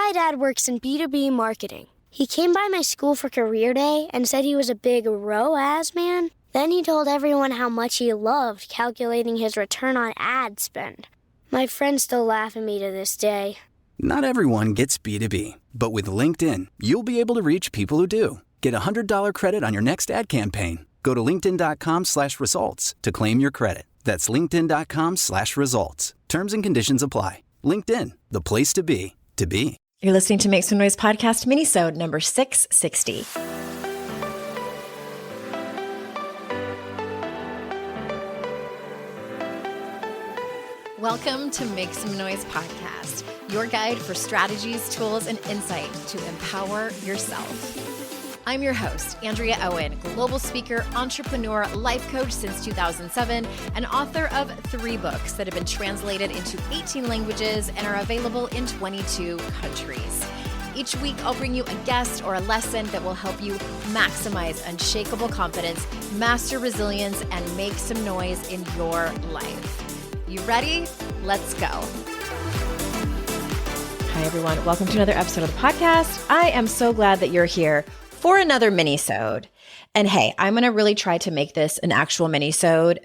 My dad works in B2B marketing. He came by my school for career day and said he was a big ROAS man. Then he told everyone how much he loved calculating his return on ad spend. My friends still laugh at me to this day. Not everyone gets B2B, but with LinkedIn, you'll be able to reach people who do. Get a $100 credit on your next ad campaign. Go to linkedin.com/results to claim your credit. That's linkedin.com/results. Terms and conditions apply. LinkedIn, the place to be, to be. You're listening to Make Some Noise podcast, Minisode number 660. Welcome to Make Some Noise podcast, your guide for strategies, tools, and insight to empower yourself. I'm your host, Andrea Owen, global speaker, entrepreneur, life coach since 2007, and author of 3 books that have been translated into 18 languages and are available in 22 countries. Each week, I'll bring you a guest or a lesson that will help you maximize unshakable confidence, master resilience, and make some noise in your life. You ready? Let's go. Hi, everyone. Welcome to another episode of the podcast. I am so glad that you're here for another minisode. And hey, I'm going to really try to make this an actual minisode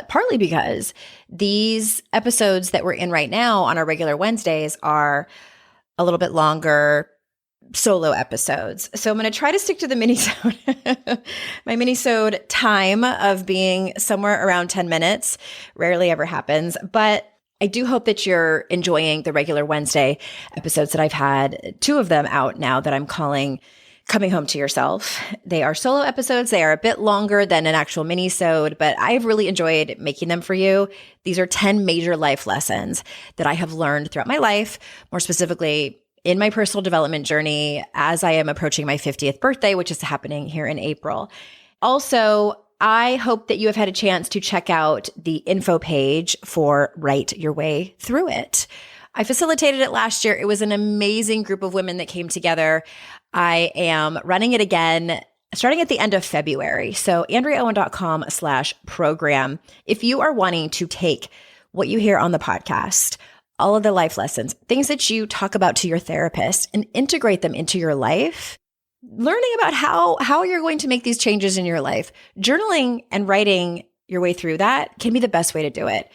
partly because these episodes that we're in right now on our regular Wednesdays are a little bit longer solo episodes. So I'm going to try to stick to the minisode, my minisode time of being somewhere around 10 minutes. Rarely ever happens, but I do hope that you're enjoying the regular Wednesday episodes that I've had 2 of them out now that I'm calling Coming Home to Yourself. They are solo episodes. They are a bit longer than an actual minisode, but I've really enjoyed making them for you. These are 10 major life lessons that I have learned throughout my life, more specifically in my personal development journey as I am approaching my 50th birthday, which is happening here in April. Also, I hope that you have had a chance to check out the info page for Write Your Way Through It. I facilitated it last year. It was an amazing group of women that came together. I am running it again starting at the end of February. So AndreaOwen.com/program. If you are wanting to take what you hear on the podcast, all of the life lessons, things that you talk about to your therapist and integrate them into your life, learning about how you're going to make these changes in your life, journaling and writing your way through that can be the best way to do it.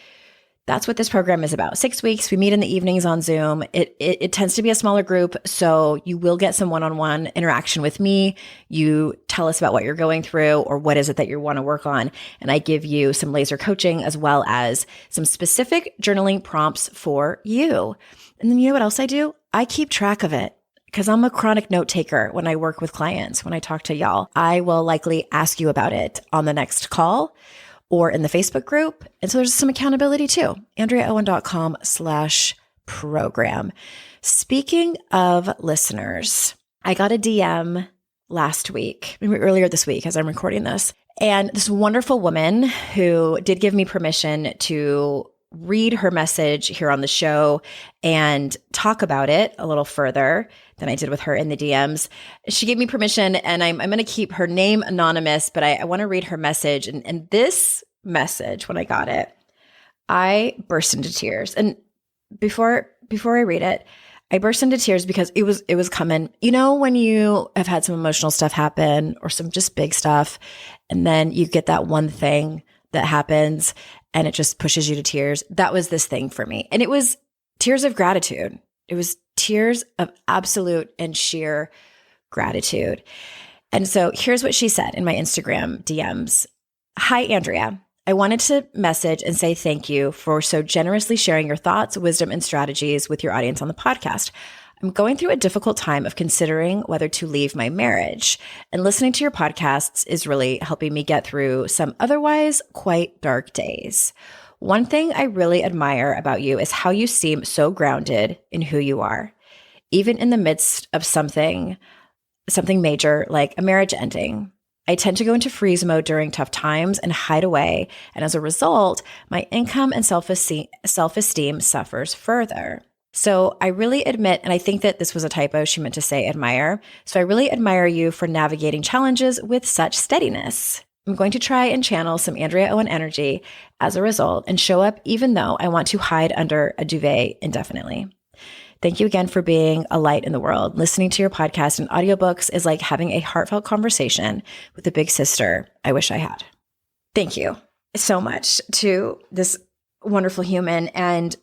That's what this program is about. 6 weeks. We meet in the evenings on Zoom. It tends to be a smaller group, so you will get some one-on-one interaction with me. You tell us about what you're going through or what is it that you want to work on, and I give you some laser coaching as well as some specific journaling prompts for you. And then you know what else I do? I keep track of it because I'm a chronic note taker when I work with clients, when I talk to y'all. I will likely ask you about it on the next call or in the Facebook group. And so there's some accountability too. AndreaOwen.com/program. Speaking of listeners, I got a DM last week, maybe earlier this week as I'm recording this. And this wonderful woman who did give me permission to read her message here on the show and talk about it a little further than I did with her in the DMs. She gave me permission, and I'm going to keep her name anonymous, but I want to read her message. And this message, when I got it, I burst into tears. And before I read it, I burst into tears because it was coming. You know, when you have had some emotional stuff happen or some just big stuff, and then you get that one thing that happens and it just pushes you to tears. That was this thing for me. And it was tears of gratitude. It was tears of absolute and sheer gratitude. And so here's what she said in my Instagram DMs. Hi, Andrea. I wanted to message and say thank you for so generously sharing your thoughts, wisdom, and strategies with your audience on the podcast. I'm going through a difficult time of considering whether to leave my marriage, and listening to your podcasts is really helping me get through some otherwise quite dark days. One thing I really admire about you is how you seem so grounded in who you are, even in the midst of something major like a marriage ending. I tend to go into freeze mode during tough times and hide away, and as a result, my income and self-esteem suffers further. So I really admit, and I think that this was a typo, she meant to say admire. So I really admire you for navigating challenges with such steadiness. I'm going to try and channel some Andrea Owen energy as a result and show up even though I want to hide under a duvet indefinitely. Thank you again for being a light in the world. Listening to your podcast and audiobooks is like having a heartfelt conversation with the big sister I wish I had. Thank you so much to this wonderful human. And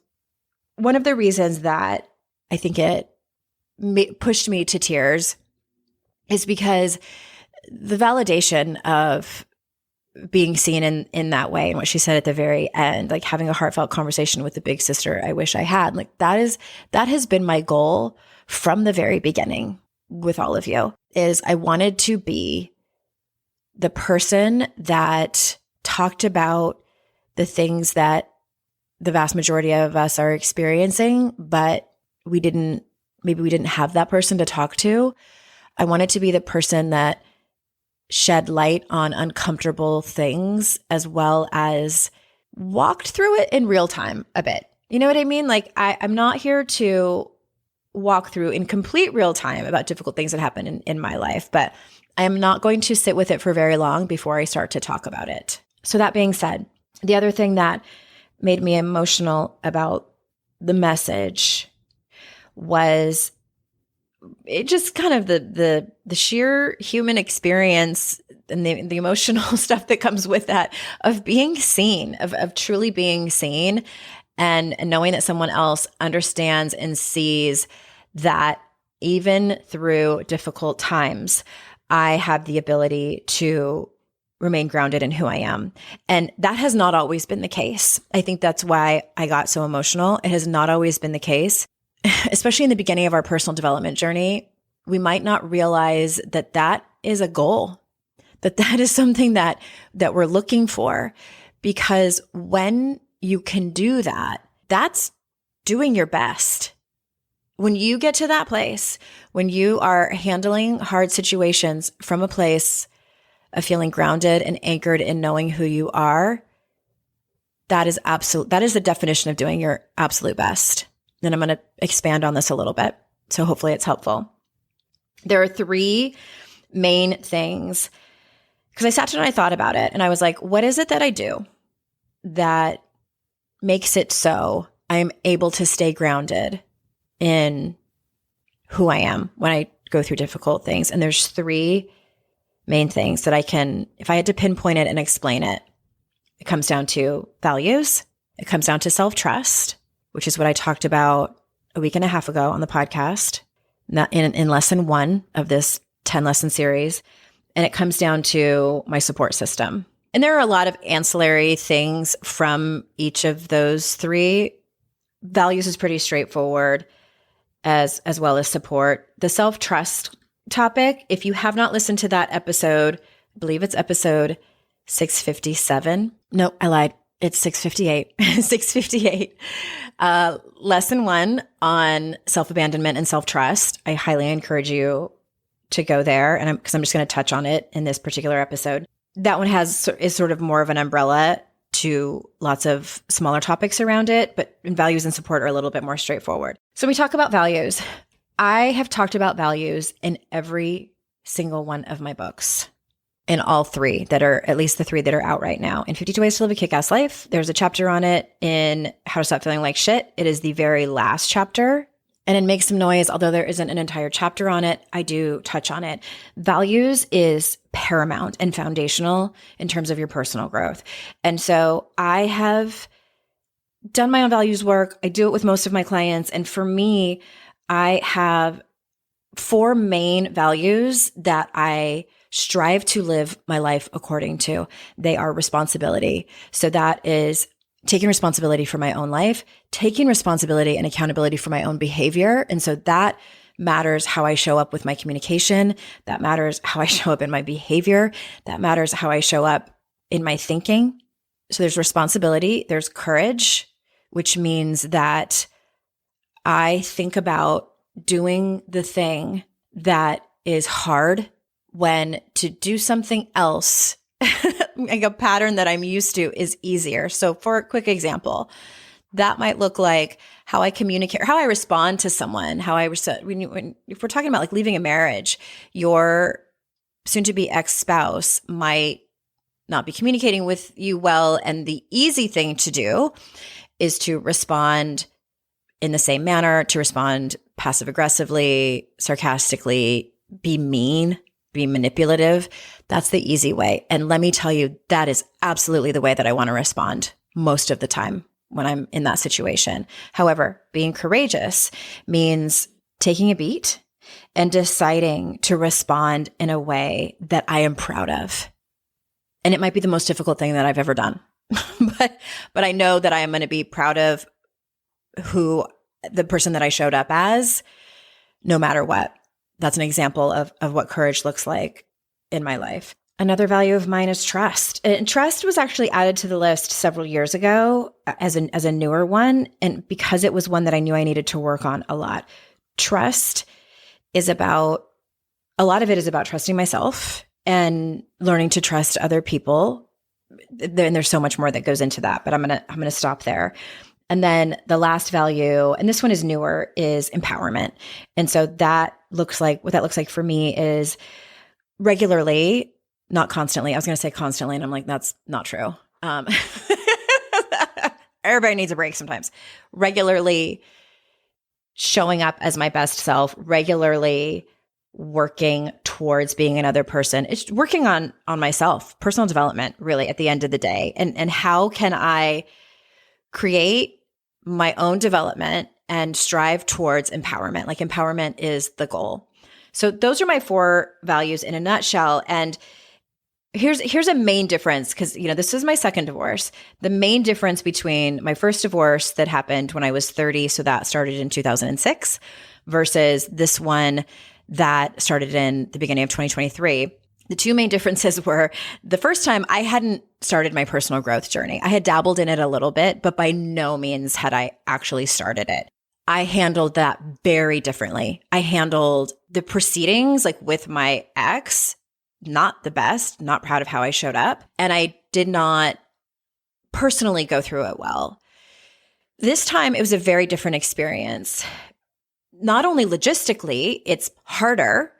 one of the reasons that I think it pushed me to tears is because the validation of being seen in that way, and what she said at the very end, like having a heartfelt conversation with the big sister I wish I had, like that has been my goal from the very beginning with all of you, is I wanted to be the person that talked about the things that the vast majority of us are experiencing, but maybe we didn't have that person to talk to. I wanted to be the person that shed light on uncomfortable things, as well as walked through it in real time a bit. You know what I mean? Like I'm not here to walk through in complete real time about difficult things that happen in my life, but I am not going to sit with it for very long before I start to talk about it. So that being said, the other thing that made me emotional about the message was it just kind of the sheer human experience and the emotional stuff that comes with that, of being seen, of truly being seen, and knowing that someone else understands and sees that even through difficult times, I have the ability to remain grounded in who I am. And that has not always been the case. I think that's why I got so emotional. It has not always been the case. Especially in the beginning of our personal development journey, we might not realize that that is a goal, that is something that we're looking for. Because when you can do that, that's doing your best. When you get to that place, when you are handling hard situations from a place of feeling grounded and anchored in knowing who you are, that is the definition of doing your absolute best. Then I'm going to expand on this a little bit. So hopefully it's helpful. There are 3 main things, because I sat down and I thought about it and I was like, what is it that I do that makes it so I am able to stay grounded in who I am when I go through difficult things? And there's 3 main things that I can, if I had to pinpoint it and explain it, it comes down to values. It comes down to self-trust, which is what I talked about a week and a half ago on the podcast, in lesson 1 of this 10-lesson series. And it comes down to my support system. And there are a lot of ancillary things from each of those 3. Values is pretty straightforward, as well as support. The self-trust topic, if you have not listened to that episode, I believe it's episode 657. No, I lied. It's 658. 658. Lesson 1 on self-abandonment and self-trust. I highly encourage you to go there, and because I'm just going to touch on it in this particular episode. That one is sort of more of an umbrella to lots of smaller topics around it, but values and support are a little bit more straightforward. So we talk about values. I have talked about values in every single one of my books. In all 3 that are, at least the 3 that are out right now. In 52 Ways to Live a Kick-Ass Life, there's a chapter on it in How to Stop Feeling Like Shit. It is the very last chapter. And in Make Some Noise, although there isn't an entire chapter on it, I do touch on it. Values is paramount and foundational in terms of your personal growth. And so I have done my own values work. I do it with most of my clients. And for me, I have 4 main values that I strive to live my life according to. They are responsibility. So that is taking responsibility for my own life, taking responsibility and accountability for my own behavior. And so that matters how I show up with my communication. That matters how I show up in my behavior. That matters how I show up in my thinking. So there's responsibility. There's courage, which means that I think about doing the thing that is hard when to do something else, like a pattern that I'm used to, is easier. So for a quick example, that might look like how I communicate, how I respond to someone, if we're talking about like leaving a marriage, your soon-to-be ex-spouse might not be communicating with you well. And the easy thing to do is to respond in the same manner, to respond passive aggressively, sarcastically, be mean, be manipulative. That's the easy way. And let me tell you, that is absolutely the way that I want to respond most of the time when I'm in that situation. However, being courageous means taking a beat and deciding to respond in a way that I am proud of. And it might be the most difficult thing that I've ever done. but I know that I am going to be proud of the person that I showed up as, no matter what. That's an example of what courage looks like in my life. Another value of mine is trust. And trust was actually added to the list several years ago as a newer one. And because it was one that I knew I needed to work on a lot. Trust is about, a lot of it is about trusting myself and learning to trust other people. And there's so much more that goes into that, but I'm going to stop there. And then the last value, and this one is newer, is empowerment. And so what that looks like for me is regularly, not constantly. I was going to say constantly, and I'm like, that's not true. Everybody needs a break sometimes. Regularly showing up as my best self, regularly working towards being another person. It's working on myself, personal development, really, at the end of the day. And how can I create my own development and strive towards empowerment? Like, empowerment is the goal. So those are my 4 values in a nutshell. And here's a main difference, because this is my second divorce. The main difference between my first divorce that happened when I was 30, so that started in 2006, versus this one that started in the beginning of 2023. The 2 main differences were, the first time I hadn't started my personal growth journey. I had dabbled in it a little bit, but by no means had I actually started it. I handled that very differently. I handled the proceedings, like with my ex, not the best, not proud of how I showed up. And I did not personally go through it well. This time, it was a very different experience. Not only logistically, it's harder,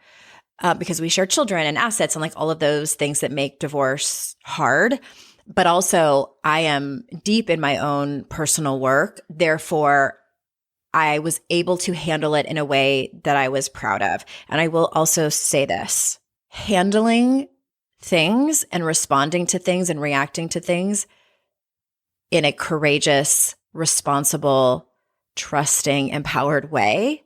because we share children and assets and like all of those things that make divorce hard. But also, I am deep in my own personal work. Therefore, I was able to handle it in a way that I was proud of. And I will also say this: handling things and responding to things and reacting to things in a courageous, responsible, trusting, empowered way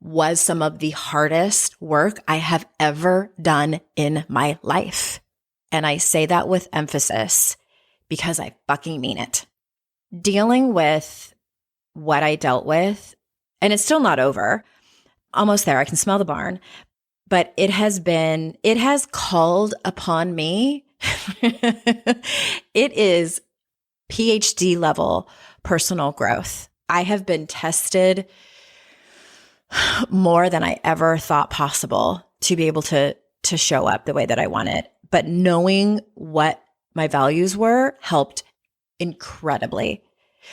was some of the hardest work I have ever done in my life. And I say that with emphasis because I fucking mean it. Dealing with what I dealt with, and it's still not over, almost there, I can smell the barn, but it has called upon me. It is PhD level personal growth. I have been tested more than I ever thought possible to be able to show up the way that I wanted. But knowing what my values were helped incredibly.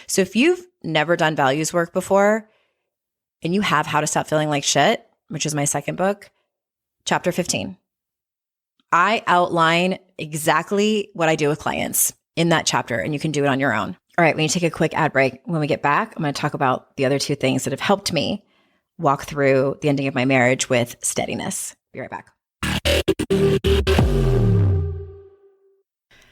So if you've never done values work before and you have How to Stop Feeling Like Shit, which is my second book, chapter 15, I outline exactly what I do with clients in that chapter, and you can do it on your own. All right, we need to take a quick ad break. When we get back, I'm going to talk about the other 2 things that have helped me walk through the ending of my marriage with steadiness. Be right back.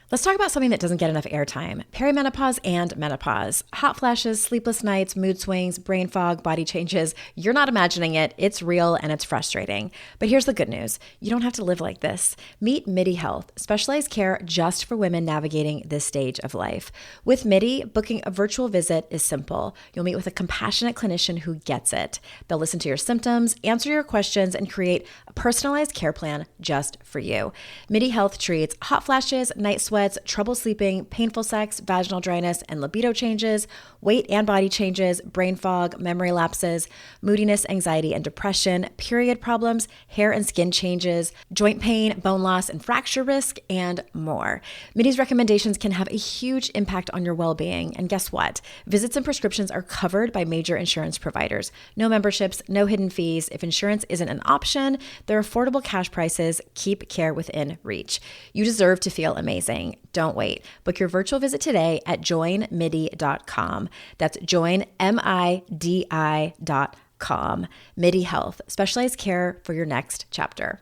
Let's talk about something that doesn't get enough airtime: perimenopause and menopause. Hot flashes, sleepless nights, mood swings, brain fog, body changes. You're not imagining it. It's real and it's frustrating. But here's the good news. You don't have to live like this. Meet MIDI Health, specialized care just for women navigating this stage of life. With MIDI, booking a virtual visit is simple. You'll meet with a compassionate clinician who gets it. They'll listen to your symptoms, answer your questions, and create a personalized care plan just for you. MIDI Health treats hot flashes, night sweats, trouble sleeping, painful sex, vaginal dryness, and libido changes, weight and body changes, brain fog, memory lapses, moodiness, anxiety, and depression, period problems, hair and skin changes, joint pain, bone loss, and fracture risk, and more. MIDI's recommendations can have a huge impact on your well-being. And guess what? Visits and prescriptions are covered by major insurance providers. No memberships, no hidden fees. If insurance isn't an option, their affordable cash prices keep care within reach. You deserve to feel amazing. training. Don't wait. Book your virtual visit today at joinmidi.com. That's joinmidi.com. Midi Health, specialized care for your next chapter.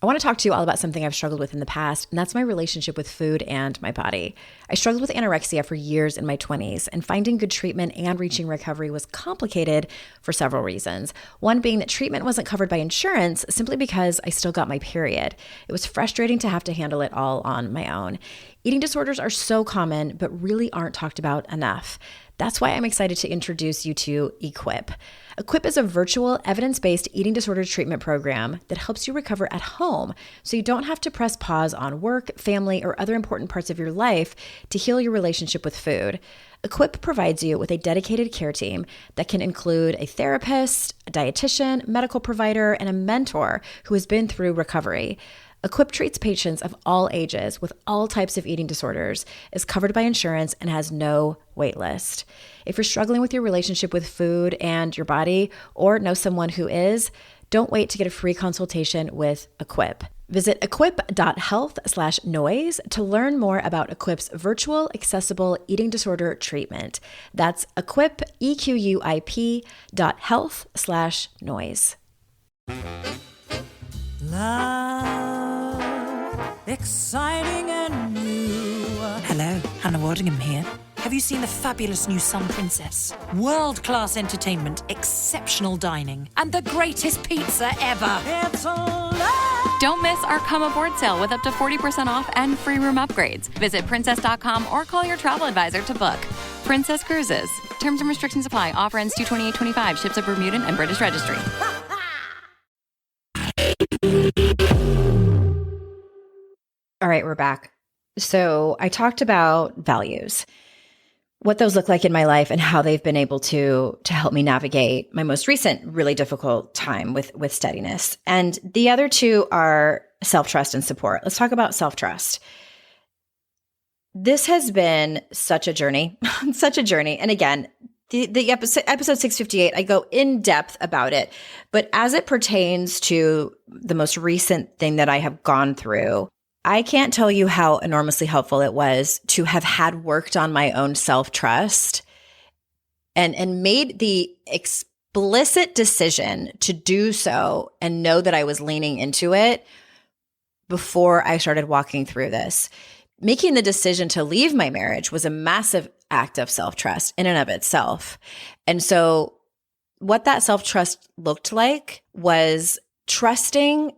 I want to talk to you all about something I've struggled with in the past, and that's my relationship with food and my body. I struggled with anorexia for years in my 20s, and finding good treatment and reaching recovery was complicated for several reasons. One being that treatment wasn't covered by insurance simply because I still got my period. It was frustrating to have to handle it all on my own. Eating disorders are so common, but really aren't talked about enough. That's why I'm excited to introduce you to Equip. Equip is a virtual, evidence-based eating disorder treatment program that helps you recover at home so you don't have to press pause on work, family, or other important parts of your life to heal your relationship with food. Equip provides you with a dedicated care team that can include a therapist, a dietitian, medical provider, and a mentor who has been through recovery. Equip treats patients of all ages with all types of eating disorders, is covered by insurance, and has no wait list. If you're struggling with your relationship with food and your body, or know someone who is, don't wait to get a free consultation with Equip. Visit equip.health/noise to learn more about Equip's virtual, accessible eating disorder treatment. That's Equip, EQUIP.health/noise. Love, exciting and new. Hello, Hannah Waddingham here. Have you seen the fabulous new Sun Princess? World-class entertainment, exceptional dining, and the greatest pizza ever. It's alive. Don't miss our Come Aboard sale with up to 40% off and free room upgrades. Visit princess.com or call your travel advisor to book. Princess Cruises. Terms and restrictions apply. Offer ends 2/28/25. Ships at Bermudan and British Registry. All right, we're back. So I talked about values, what those look like in my life and how they've been able to help me navigate my most recent really difficult time with steadiness. And the other two are self-trust and support. Let's talk about self-trust. This has been such a journey, such a journey. And again, the episode 658, I go in depth about it. But as it pertains to the most recent thing that I have gone through, I can't tell you how enormously helpful it was to have had worked on my own self-trust and made the explicit decision to do so and know that I was leaning into it before I started walking through this. Making the decision to leave my marriage was a massive act of self-trust in and of itself. And so what that self-trust looked like was trusting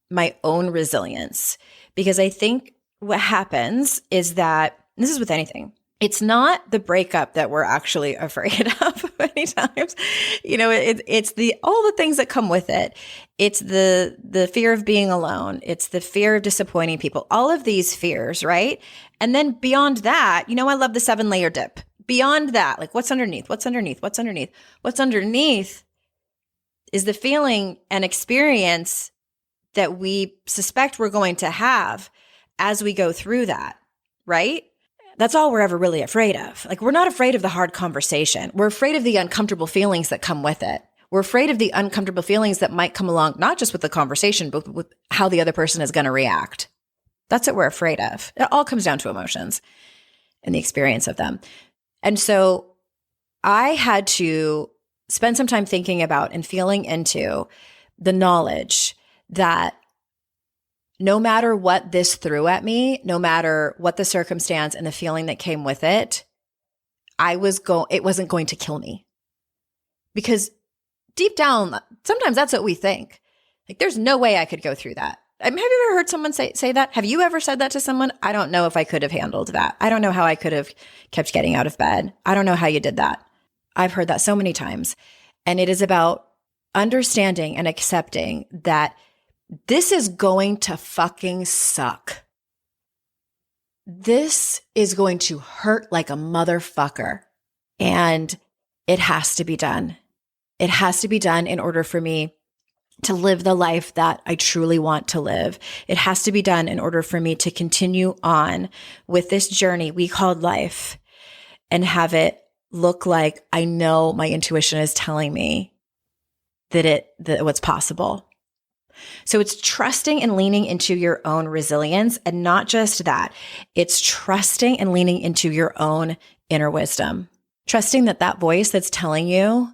my own resilience. Because I think what happens is that, this is with anything, it's not the breakup that we're actually afraid of many times. You know, it's all the things that come with it. It's the fear of being alone. It's the fear of disappointing people. All of these fears, right? And then beyond that, you know, I love the 7-layer dip. Beyond that, like what's underneath? What's underneath? What's underneath? What's underneath is the feeling and experience that we suspect we're going to have as we go through that, right? That's all we're ever really afraid of. Like, we're not afraid of the hard conversation. We're afraid of the uncomfortable feelings that come with it. We're afraid of the uncomfortable feelings that might come along, not just with the conversation, but with how the other person is going to react. That's what we're afraid of. It all comes down to emotions and the experience of them. And so I had to spend some time thinking about and feeling into the knowledge that no matter what this threw at me, no matter what the circumstance and the feeling that came with it, it wasn't going to kill me. Because deep down, sometimes that's what we think. Like, there's no way I could go through that. Have you ever heard someone say that? Have you ever said that to someone? I don't know if I could have handled that. I don't know how I could have kept getting out of bed. I don't know how you did that. I've heard that so many times. And it is about understanding and accepting that this is going to fucking suck. This is going to hurt like a motherfucker. And it has to be done. It has to be done in order for me to live the life that I truly want to live. It has to be done in order for me to continue on with this journey we called life and have it look like I know my intuition is telling me that what's possible. So it's trusting and leaning into your own resilience. And not just that, it's trusting and leaning into your own inner wisdom. Trusting that that voice that's telling you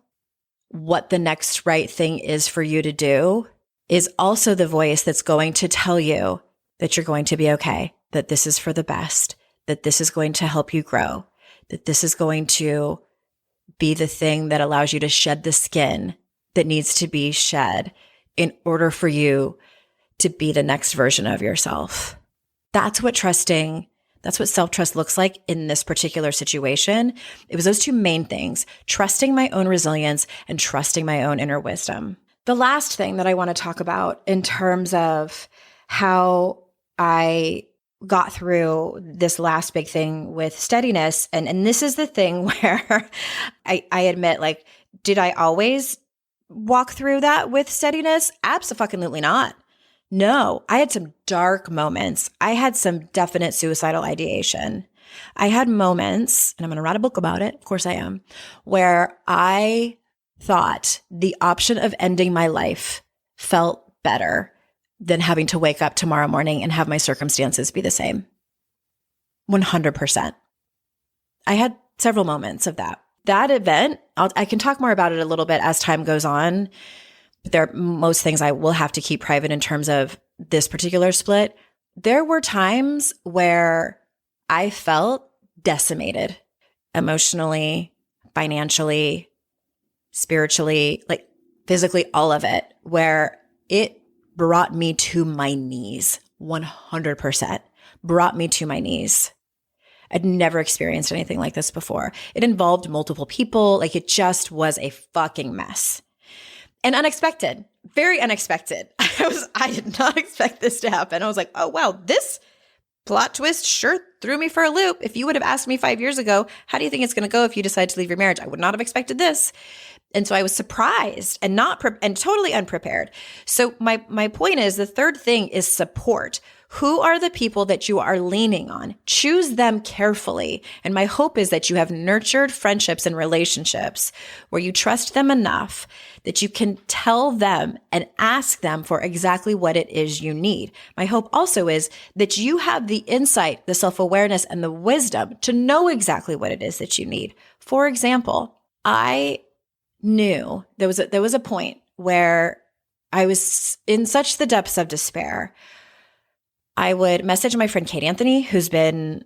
what the next right thing is for you to do is also the voice that's going to tell you that you're going to be okay, that this is for the best, that this is going to help you grow, that this is going to be the thing that allows you to shed the skin that needs to be shed in order for you to be the next version of yourself. That's what self-trust looks like in this particular situation. It was those two main things, trusting my own resilience and trusting my own inner wisdom. The last thing that I want to talk about in terms of how I got through this last big thing with steadiness, and this is the thing where I admit, like, did I always walk through that with steadiness? Absolutely not. No, I had some dark moments. I had some definite suicidal ideation. I had moments, and I'm going to write a book about it, of course I am, where I thought the option of ending my life felt better than having to wake up tomorrow morning and have my circumstances be the same. 100%. I had several moments of that. That event, I can talk more about it a little bit as time goes on. There are most things I will have to keep private in terms of this particular split. There were times where I felt decimated emotionally, financially, spiritually, like physically, all of it, where it brought me to my knees. 100% brought me to my knees. I'd never experienced anything like this before. It involved multiple people. Like, it just was a fucking mess. And unexpected, very unexpected. I did not expect this to happen. I was like, oh, wow, this plot twist sure threw me for a loop. If you would have asked me 5 years ago, how do you think it's going to go if you decide to leave your marriage? I would not have expected this. And so I was surprised and and totally unprepared. So my point is, the third thing is support. Who are the people that you are leaning on? Choose them carefully. And my hope is that you have nurtured friendships and relationships where you trust them enough that you can tell them and ask them for exactly what it is you need. My hope also is that you have the insight, the self-awareness, and the wisdom to know exactly what it is that you need. For example, I knew there was a point where I was in such the depths of despair. I would message my friend Kate Anthony, who's been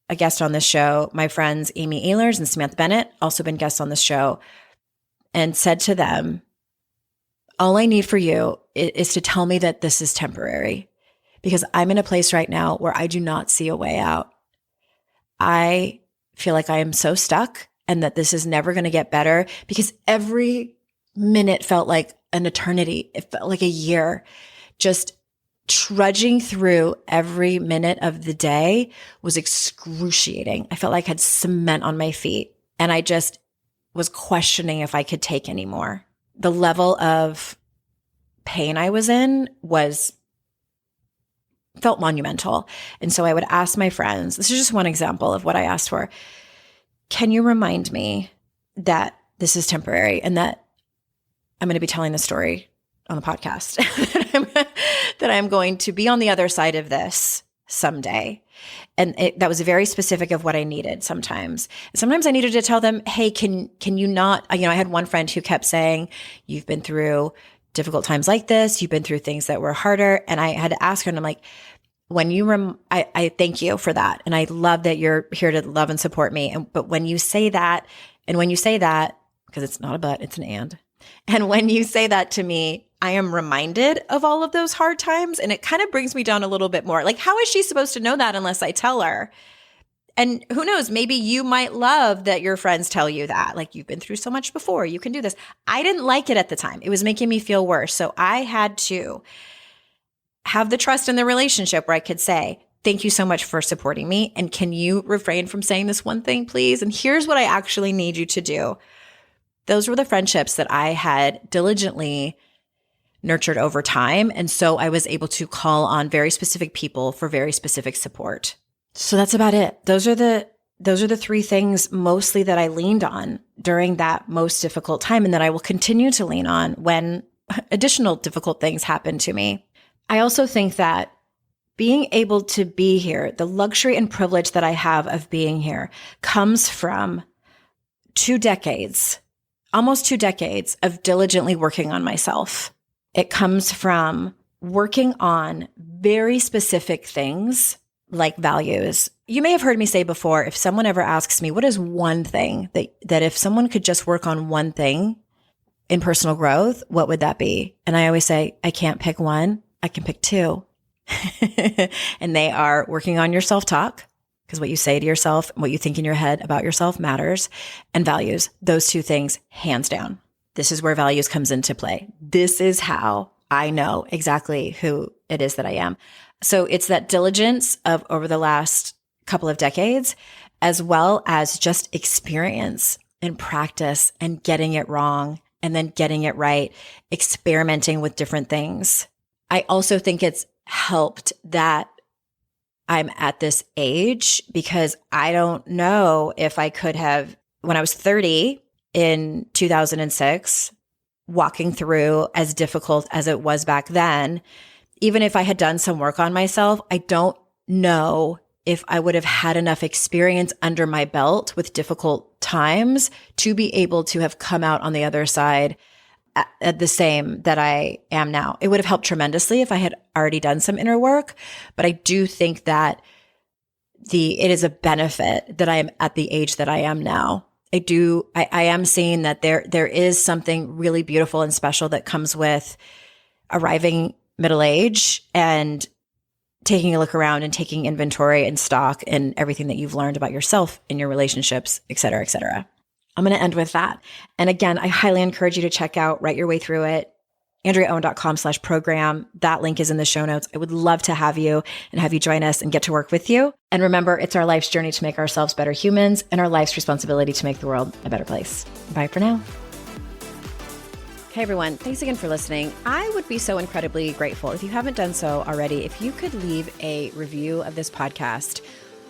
a guest on this show, my friends Amy Ehlers and Samantha Bennett, also been guests on this show, and said to them, all I need for you is to tell me that this is temporary, because I'm in a place right now where I do not see a way out. I feel like I am so stuck and that this is never going to get better, because every minute felt like an eternity. It felt like a year. Just trudging through every minute of the day was excruciating. I felt like I had cement on my feet, and I just was questioning if I could take any more. The level of pain I was in felt monumental. And so I would ask my friends, this is just one example of what I asked for. Can you remind me that this is temporary and that I'm going to be telling the story on the podcast, that I'm going to be on the other side of this someday. And that was very specific of what I needed sometimes. Sometimes I needed to tell them, hey, can you not, I had one friend who kept saying, you've been through difficult times like this. You've been through things that were harder. And I had to ask her, and I'm like, I thank you for that. And I love that you're here to love and support me. But when you say that, because it's not a but, it's an and when you say that to me, I am reminded of all of those hard times, and it kind of brings me down a little bit more. Like, how is she supposed to know that unless I tell her? And who knows, maybe you might love that your friends tell you that, like, you've been through so much before, you can do this. I didn't like it at the time. It was making me feel worse. So I had to have the trust in the relationship where I could say, thank you so much for supporting me. And can you refrain from saying this one thing, please? And here's what I actually need you to do. Those were the friendships that I had diligently nurtured over time. And so I was able to call on very specific people for very specific support. So that's about it. Those are the three things mostly that I leaned on during that most difficult time, and that I will continue to lean on when additional difficult things happened to me. I also think that being able to be here, the luxury and privilege that I have of being here, comes from 2 decades, almost 2 decades of diligently working on myself. It comes from working on very specific things like values. You may have heard me say before, if someone ever asks me, what is one thing that if someone could just work on one thing in personal growth, what would that be? And I always say, I can't pick one. I can pick 2. And they are working on your self-talk, because what you say to yourself, what you think in your head about yourself matters, and values. Those 2 things, hands down. This is where values comes into play. This is how I know exactly who it is that I am. So it's that diligence of over the last couple of decades, as well as just experience and practice and getting it wrong and then getting it right, experimenting with different things. I also think it's helped that I'm at this age, because I don't know if I could have, when I was 30 in 2006, walking through as difficult as it was back then, even if I had done some work on myself, I don't know if I would have had enough experience under my belt with difficult times to be able to have come out on the other side at the same that I am now. It would have helped tremendously if I had already done some inner work, but I do think that it is a benefit that I am at the age that I am now. I am seeing that there is something really beautiful and special that comes with arriving middle age and taking a look around and taking inventory and stock and everything that you've learned about yourself in your relationships, et cetera, et cetera. I'm going to end with that. And again, I highly encourage you to check out Write Your Way Through It, AndreaOwen.com/program. That link is in the show notes. I would love to have you and have you join us and get to work with you. And remember, it's our life's journey to make ourselves better humans and our life's responsibility to make the world a better place. Bye for now. Hey everyone, thanks again for listening. I would be so incredibly grateful if you haven't done so already, if you could leave a review of this podcast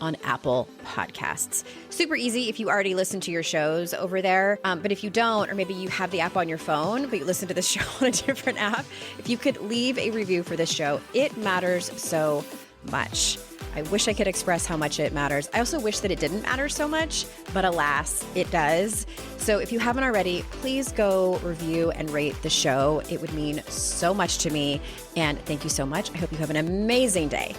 on Apple Podcasts. Super easy if you already listen to your shows over there. But if you don't, or maybe you have the app on your phone, but you listen to the show on a different app, if you could leave a review for this show, it matters so much. I wish I could express how much it matters. I also wish that it didn't matter so much, but alas, it does. So if you haven't already, please go review and rate the show. It would mean so much to me. And thank you so much. I hope you have an amazing day.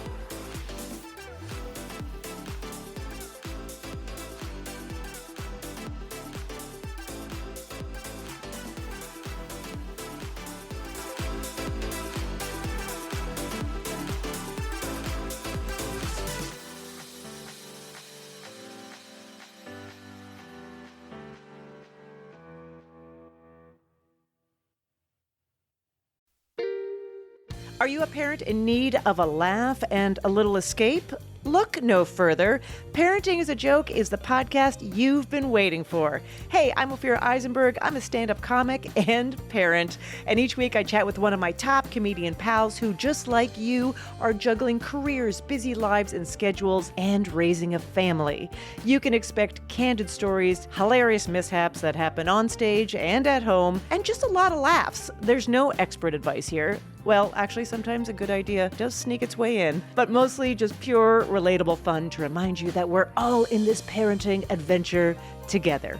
Are you a parent in need of a laugh and a little escape? Look no further. Parenting is a Joke is the podcast you've been waiting for. Hey, I'm Ophira Eisenberg. I'm a stand-up comic and parent. And each week I chat with one of my top comedian pals who, just like you, are juggling careers, busy lives and schedules, and raising a family. You can expect candid stories, hilarious mishaps that happen on stage and at home, and just a lot of laughs. There's no expert advice here. Well, actually, sometimes a good idea does sneak its way in, but mostly just pure, relatable fun to remind you that we're all in this parenting adventure together.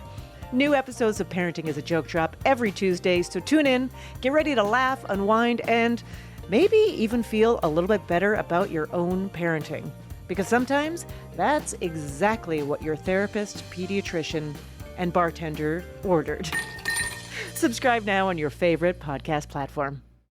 New episodes of Parenting is a Joke drop every Tuesday, so tune in, get ready to laugh, unwind, and maybe even feel a little bit better about your own parenting. Because sometimes that's exactly what your therapist, pediatrician, and bartender ordered. Subscribe now on your favorite podcast platform.